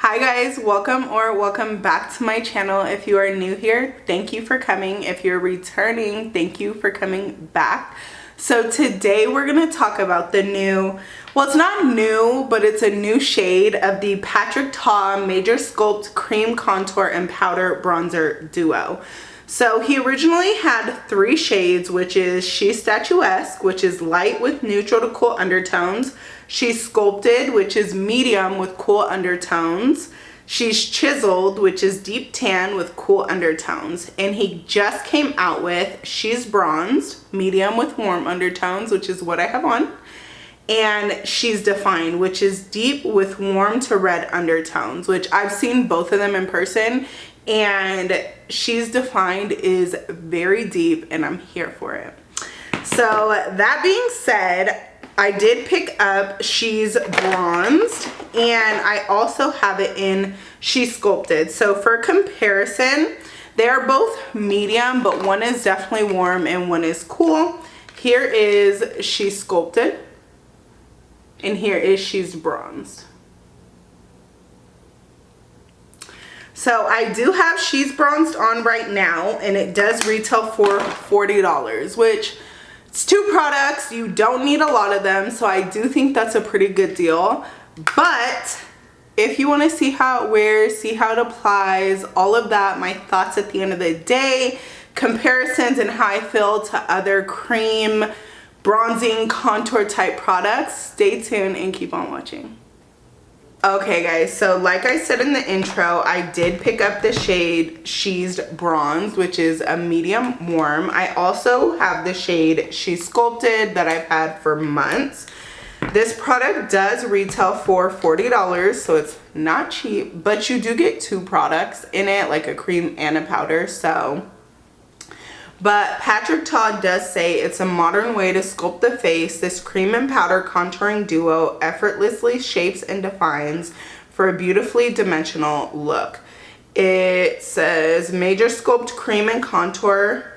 Hi guys, welcome back to my channel. If you are new here, thank you for coming. If you're returning, thank you for coming back. So today we're going to talk about the new, well, it's not new, but it's a new shade of the Patrick Ta Major Sculpt Cream Contour and Powder Bronzer Duo. So he originally had 3 shades, which is She's Statuesque, which is light with neutral to cool undertones. She's Sculpted, which is medium with cool undertones. She's Chiseled, which is deep tan with cool undertones. And he just came out with She's Bronzed, medium with warm undertones, which is what I have on. And She's Defined, which is deep with warm to red undertones, which I've seen both of them in person. And She's Defined is very deep and I'm here for it. So that being said, I did pick up She's Bronzed and I also have it in She's Sculpted. So for comparison, they're both medium, but one is definitely warm and one is cool. Here is She's Sculpted and here is She's Bronzed. So I do have She's Bronzed on right now and it does retail for $40, which it's 2 products. You don't need a lot of them, so I do think that's a pretty good deal. But if you want to see how it wears, see how it applies, all of that, my thoughts at the end of the day, comparisons and how I feel to other cream, bronzing, contour type products, stay tuned and keep on watching. Okay guys, so like I said in the intro, I did pick up the shade She's Bronzed, which is a medium warm. I also have the shade She's Sculpted that I've had for months. This product does retail for $40, so it's not cheap, but you do get 2 products in it, like a cream and a powder, so. But Patrick Ta does say it's a modern way to sculpt the face. This cream and powder contouring duo effortlessly shapes and defines for a beautifully dimensional look. It says Major Sculpt Cream and Contour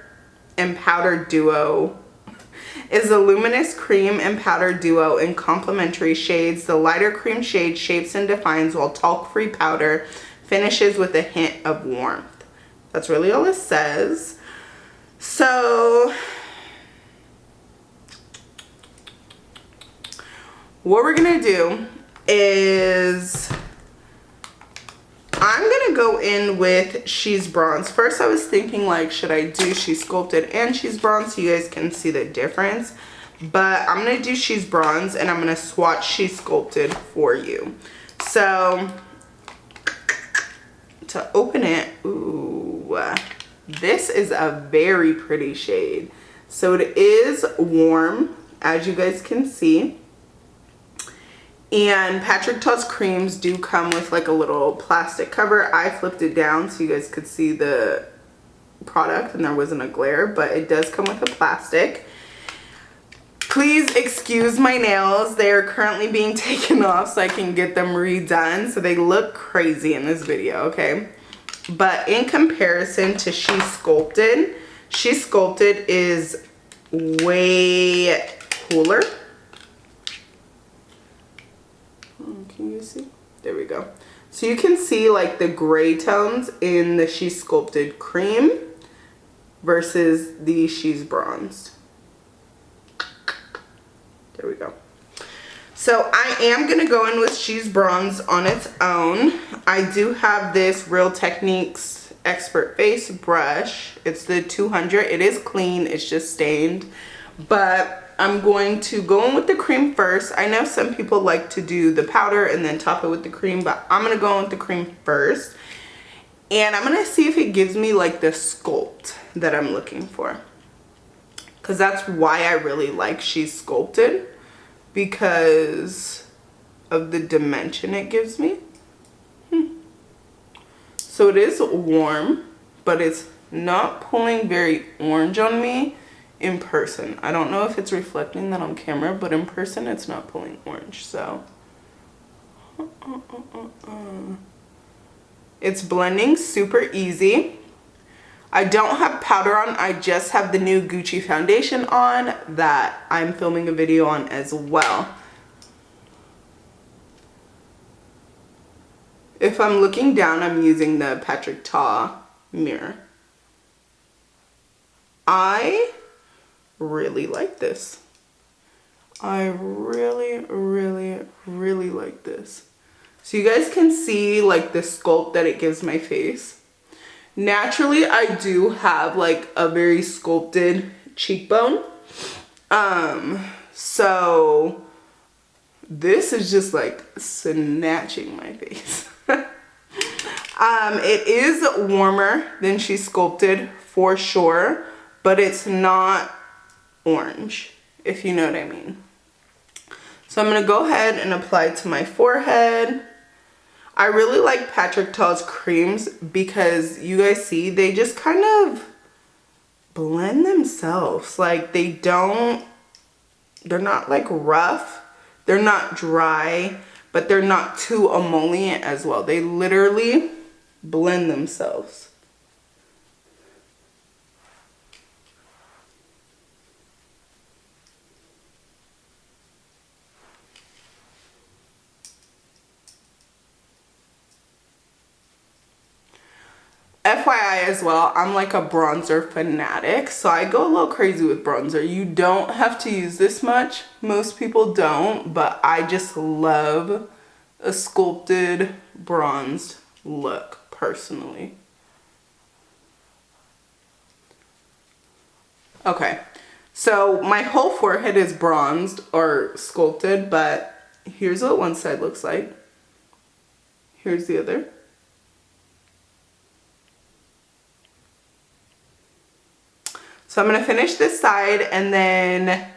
and Powder Duo is a luminous cream and powder duo in complementary shades. The lighter cream shade shapes and defines while talc-free powder finishes with a hint of warmth. That's really all it says. So what we're gonna do is I'm gonna go in with She's Bronzed. First I was thinking, like, should I do She's Sculpted and She's Bronzed so you guys can see the difference, but I'm gonna do She's Bronzed and I'm gonna swatch She's Sculpted for you. So to open it, ooh, this is a very pretty shade. So it is warm, as you guys can see. And Patrick Ta's creams do come with like a little plastic cover. I flipped it down so you guys could see the product and there wasn't a glare, but it does come with a plastic. Please excuse my nails. They are currently being taken off so I can get them redone. So they look crazy in this video, okay? But in comparison to She's Sculpted is way cooler. Can you see? There we go. So you can see like the gray tones in the She's Sculpted cream versus the She's Bronzed. There we go. So I am going to go in with She's Bronzed on its own. I do have this Real Techniques Expert Face brush. It's the 200. It is clean. It's just stained. But I'm going to go in with the cream first. I know some people like to do the powder and then top it with the cream, but I'm going to go in with the cream first. And I'm going to see if it gives me like the sculpt that I'm looking for. Because that's why I really like She's Sculpted. Because of the dimension it gives me. So it is warm, but it's not pulling very orange on me in person. I don't know if it's reflecting that on camera, but in person it's not pulling orange. So it's blending super easy. I don't have powder on, I just have the new Gucci foundation on that I'm filming a video on as well. If I'm looking down, I'm using the Patrick Ta mirror. I really like this. I really, really, really like this. So you guys can see like the sculpt that it gives my face. Naturally, I do have like a very sculpted cheekbone. So this is just like snatching my face. It is warmer than She Sculpted for sure, but it's not orange, if you know what I mean. So I'm gonna go ahead and apply it to my forehead. I really like Patrick Ta's creams because you guys see, they just kind of blend themselves. Like they're not like rough, they're not dry, but they're not too emollient as well. They literally blend themselves. FYI as well, I'm like a bronzer fanatic, so I go a little crazy with bronzer. You don't have to use this much. Most people don't, but I just love a sculpted bronzed look personally. Okay, so my whole forehead is bronzed or sculpted, but here's what one side looks like. Here's the other. So I'm going to finish this side and then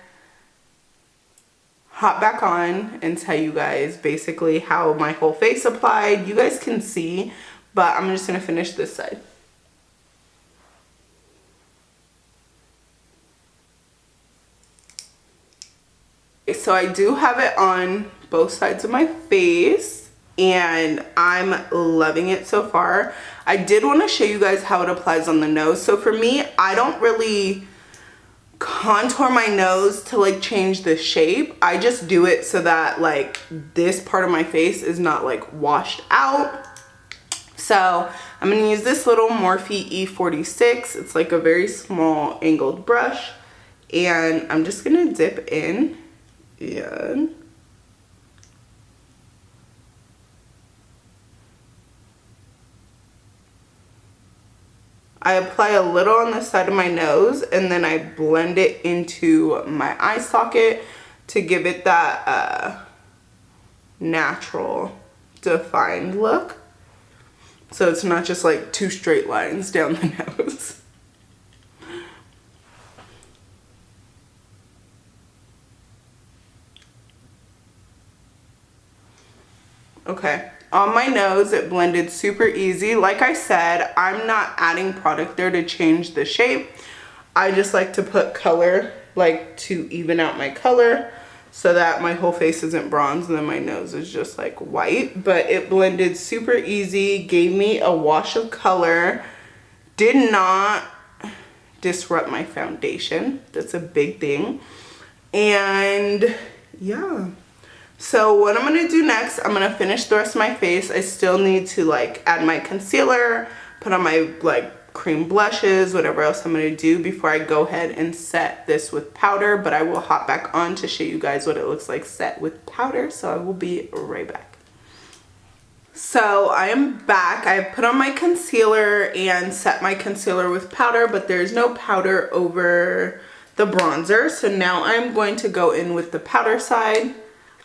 hop back on and tell you guys basically how my whole face applied. You guys can see, but I'm just going to finish this side. So I do have it on both sides of my face and I'm loving it so far. I did want to show you guys how it applies on the nose. So for me, I don't really contour my nose to like change the shape. I just do it so that like this part of my face is not like washed out. So I'm going to use this little Morphe E46. It's like a very small angled brush and I'm just going to dip in and I apply a little on the side of my nose and then I blend it into my eye socket to give it that natural defined look. So it's not just like two straight lines down the nose. Okay. On my nose, it blended super easy. Like I said, I'm not adding product there to change the shape. I just like to put color, like to even out my color so that my whole face isn't bronze and then my nose is just like white. But it blended super easy, gave me a wash of color, did not disrupt my foundation. That's a big thing. And yeah. So what I'm going to do next, I'm going to finish the rest of my face. I still need to like add my concealer, put on my like cream blushes, whatever else I'm going to do before I go ahead and set this with powder. But I will hop back on to show you guys what it looks like set with powder. So I will be right back. So I am back. I put on my concealer and set my concealer with powder, but there's no powder over the bronzer. So now I'm going to go in with the powder side.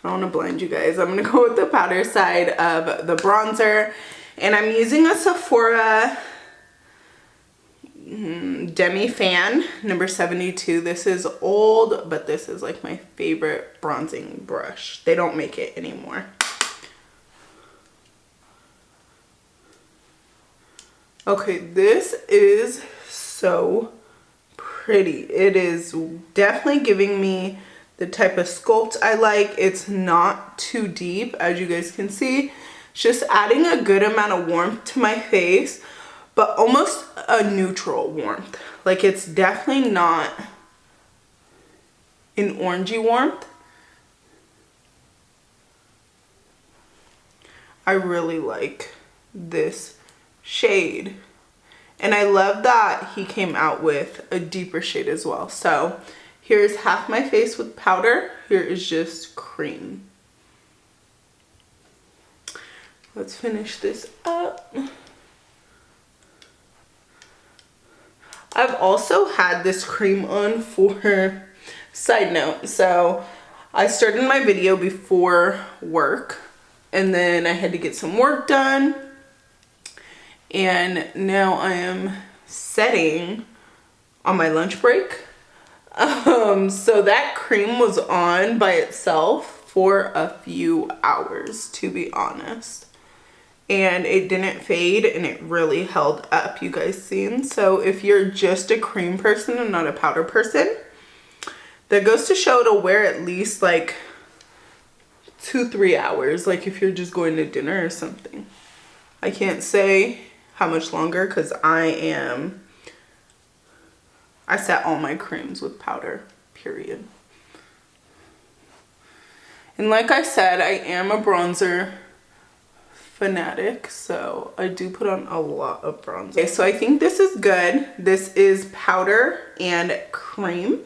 I don't want to blind you guys. I'm going to go with the powder side of the bronzer. And I'm using a Sephora Demi Fan number 72. This is old, but this is like my favorite bronzing brush. They don't make it anymore. Okay, this is so pretty. It is definitely giving me the type of sculpt I like. It's not too deep, as you guys can see. It's just adding a good amount of warmth to my face, but almost a neutral warmth. Like it's definitely not an orangey warmth. I really like this shade. And I love that he came out with a deeper shade as well. So here's half my face with powder. Here is just cream. Let's finish this up. I've also had this cream on for, side note, so I started my video before work and then I had to get some work done. And now I am setting on my lunch break. So that cream was on by itself for a few hours, to be honest. And it didn't fade and it really held up, you guys seen. So if you're just a cream person and not a powder person, that goes to show to wear at least like 2-3 hours, like if you're just going to dinner or something. I can't say how much longer because I set all my creams with powder, period. And like I said, I am a bronzer fanatic, so I do put on a lot of bronzer. Okay, so I think this is good. This is powder and cream.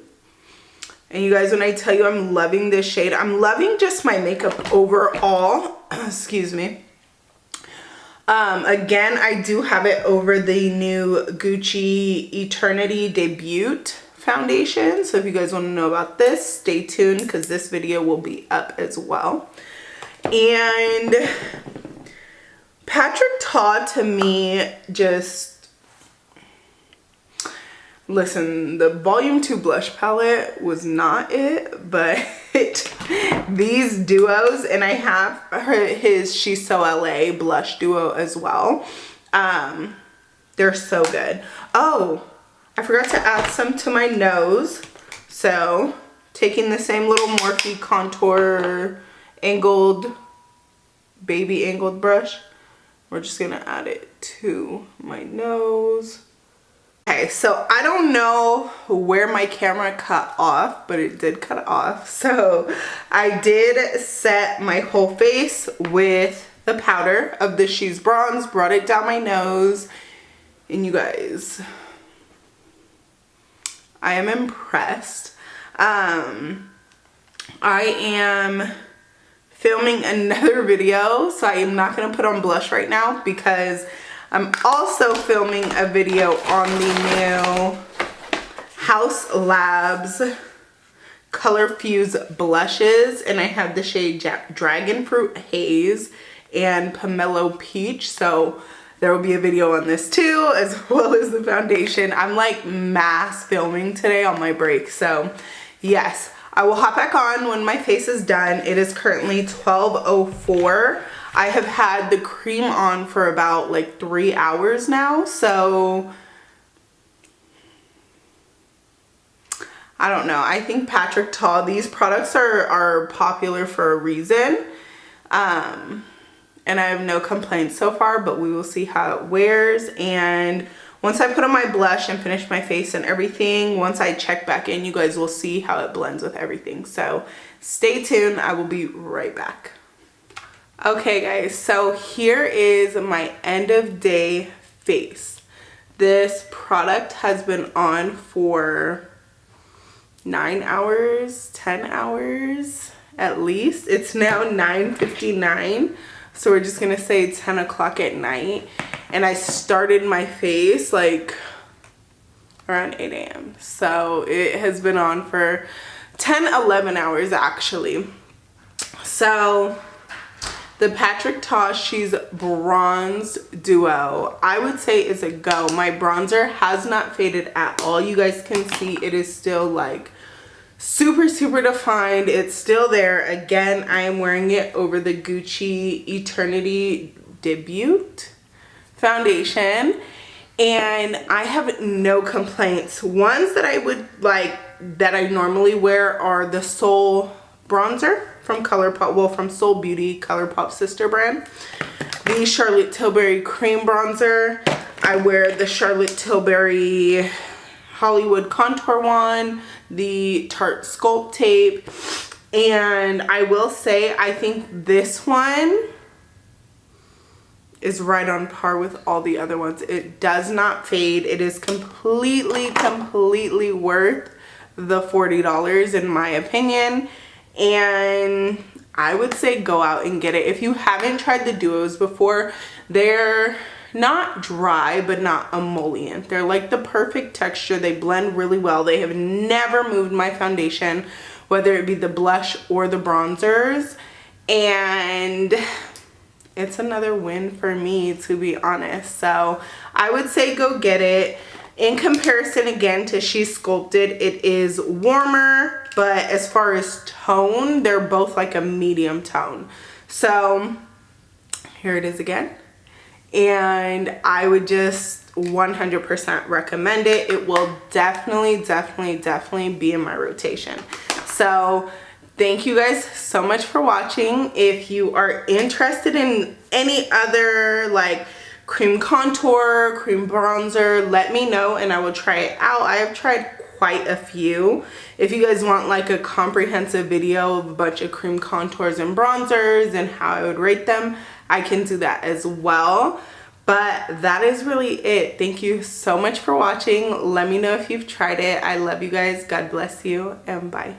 And you guys, when I tell you I'm loving this shade, I'm loving just my makeup overall. Excuse me. Again, I do have it over the new Gucci Eternity Debut foundation. So if you guys want to know about this, stay tuned because this video will be up as well. And Patrick Ta, to me, just, listen, the Volume 2 blush palette was not it, but these duos, and I have his She's So LA blush duo as well. They're so good. Oh, I forgot to add some to my nose. So, taking the same little Morphe contour angled, baby angled brush. We're just gonna add it to my nose. Okay, so I don't know where my camera cut off, but it did cut off. So I did set my whole face with the powder of the She's Bronze, brought it down my nose, and you guys, I am impressed. I am filming another video, so I am not going to put on blush right now because I'm also filming a video on the new House Labs Color Fuse blushes, and I have the shade Dragon Fruit Haze and Pomelo Peach, so there will be a video on this too, as well as the foundation. I'm like mass filming today on my break, so yes. I will hop back on when my face is done. It is currently 12:04. I have had the cream on for about like 3 hours now, so I don't know. I think Patrick Ta, these products are popular for a reason. And I have no complaints so far, but we will see how it wears. And once I put on my blush and finish my face and everything, once I check back in, you guys will see how it blends with everything. So stay tuned. I will be right back. Okay guys, so here is my end of day face. This product has been on for 9 hours, 10 hours at least. It's now 9:59. So we're just gonna say 10 o'clock at night. And I started my face like around 8 a.m. So it has been on for 10-11 hours actually. So the Patrick Ta She's Bronze Duo, I would say is a go. My bronzer has not faded at all. You guys can see it is still like super defined. It's still there. Again, I am wearing it over the Gucci Eternity Debut foundation, and I have no complaints. Ones that I would like, that I normally wear, are the Soul bronzer from ColourPop, well, from Soul Beauty, ColourPop sister brand. The Charlotte Tilbury cream bronzer. I wear the Charlotte Tilbury Hollywood contour one, the Tarte Sculpt tape, and I will say I think this one is right on par with all the other ones. It does not fade. It is completely worth the $40 in my opinion. And I would say go out and get it. If you haven't tried the duos before, they're not dry but not emollient. They're like the perfect texture. They blend really well. They have never moved my foundation, whether it be the blush or the bronzers, and it's another win for me, to be honest. So I would say go get it. In comparison again to She's Sculpted, it is warmer, but as far as tone, they're both like a medium tone. So here it is again, and I would just 100% recommend it. It will definitely be in my rotation. So thank you guys so much for watching. If you are interested in any other like cream contour, cream bronzer, let me know and I will try it out. I have tried quite a few. If you guys want like a comprehensive video of a bunch of cream contours and bronzers and how I would rate them, I can do that as well. But that is really it. Thank you so much for watching. Let me know if you've tried it. I love you guys. God bless you, and bye.